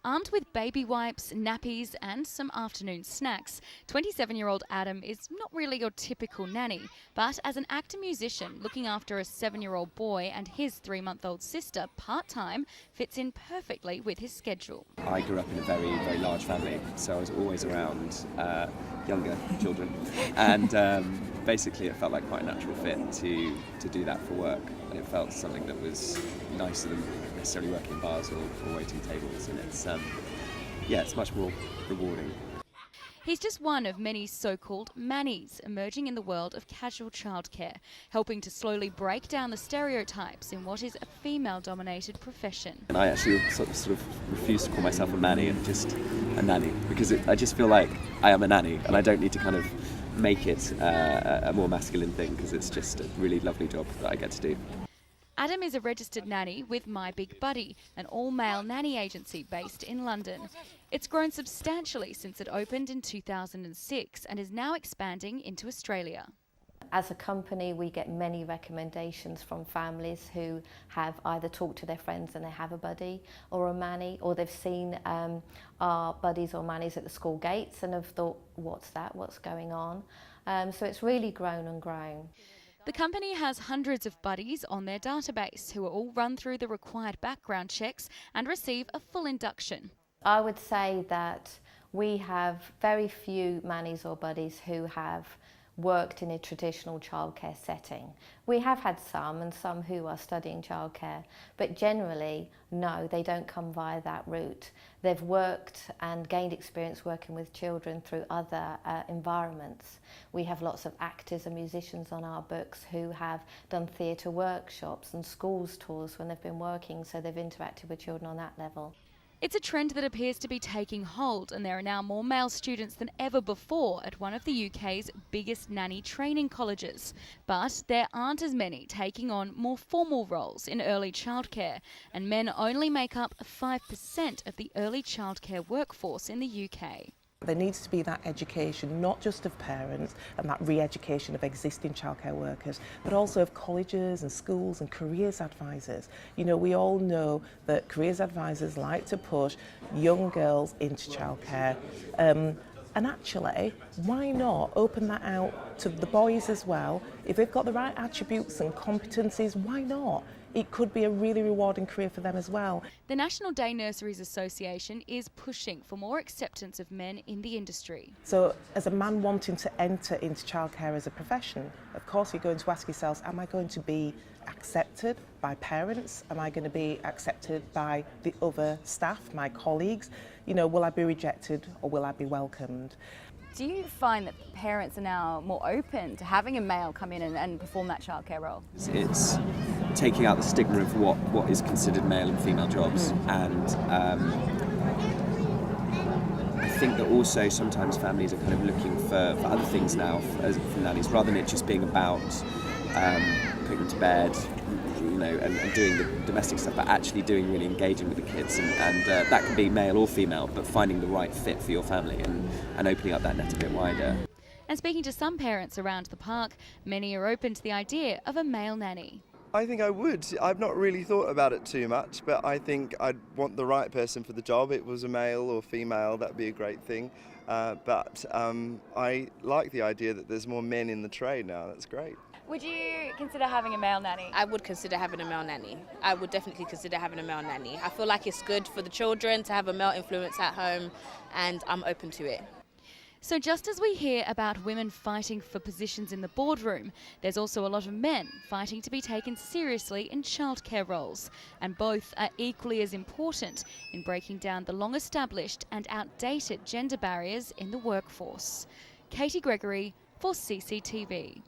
Armed with baby wipes, nappies and some afternoon snacks, 27-year-old Adam is not really your typical nanny, but as an actor musician looking after a 7-year-old boy and his 3-month-old sister part-time fits in perfectly with his schedule. I grew up in a very, very large family, so I was always around younger children, and basically it felt like quite a natural fit to do that for work, and it felt something that was nicer than necessarily working in bars or waiting tables, and it's much more rewarding. He's just one of many so-called Mannies emerging in the world of casual childcare, helping to slowly break down the stereotypes in what is a female-dominated profession. And I actually sort of refuse to call myself a Manny and just a nanny, because I just feel like I am a nanny and I don't need to kind of make it a more masculine thing, because it's just a really lovely job that I get to do. Adam is a registered nanny with My Big Buddy, an all-male nanny agency based in London. It's grown substantially since it opened in 2006 and is now expanding into Australia. As a company, we get many recommendations from families who have either talked to their friends and they have a buddy or a manny, or they've seen our buddies or mannies at the school gates and have thought, what's that, what's going on? So it's really grown and grown. The company has hundreds of buddies on their database who are all run through the required background checks and receive a full induction. I would say that we have very few mannies or buddies who have worked in a traditional childcare setting. We have had some, and some who are studying childcare, but generally, no, they don't come via that route. They've worked and gained experience working with children through other environments. We have lots of actors and musicians on our books who have done theatre workshops and schools tours when they've been working, so they've interacted with children on that level. It's a trend that appears to be taking hold, and there are now more male students than ever before at one of the UK's biggest nanny training colleges. But there aren't as many taking on more formal roles in early childcare, and men only make up 5% of the early childcare workforce in the UK. There needs to be that education, not just of parents and that re-education of existing childcare workers, but also of colleges and schools and careers advisors. You know, we all know that careers advisors like to push young girls into childcare. And actually, why not open that out to the boys as well? If they've got the right attributes and competencies, why not? It could be a really rewarding career for them as well. The National Day Nurseries Association is pushing for more acceptance of men in the industry. So as a man wanting to enter into childcare as a profession, of course you're going to ask yourselves, am I going to be accepted by parents? Am I going to be accepted by the other staff, my colleagues? You know, will I be rejected or will I be welcomed? Do you find that parents are now more open to having a male come in and perform that childcare role? It's taking out the stigma of what is considered male and female jobs, and I think that also sometimes families are kind of looking for other things now for nannies, rather than it just being about putting them to bed, you know, and doing the domestic stuff, but actually really engaging with the kids, and that can be male or female, but finding the right fit for your family and opening up that net a bit wider. And speaking to some parents around the park, many are open to the idea of a male nanny. I think I would. I've not really thought about it too much, but I think I'd want the right person for the job. It was a male or female, that'd be a great thing. But I like the idea that there's more men in the trade now. That's great. Would you consider having a male nanny? I would consider having a male nanny. I would definitely consider having a male nanny. I feel like it's good for the children to have a male influence at home, and I'm open to it. So just as we hear about women fighting for positions in the boardroom, there's also a lot of men fighting to be taken seriously in childcare roles, and both are equally as important in breaking down the long-established and outdated gender barriers in the workforce. Katie Gregory for CCTV.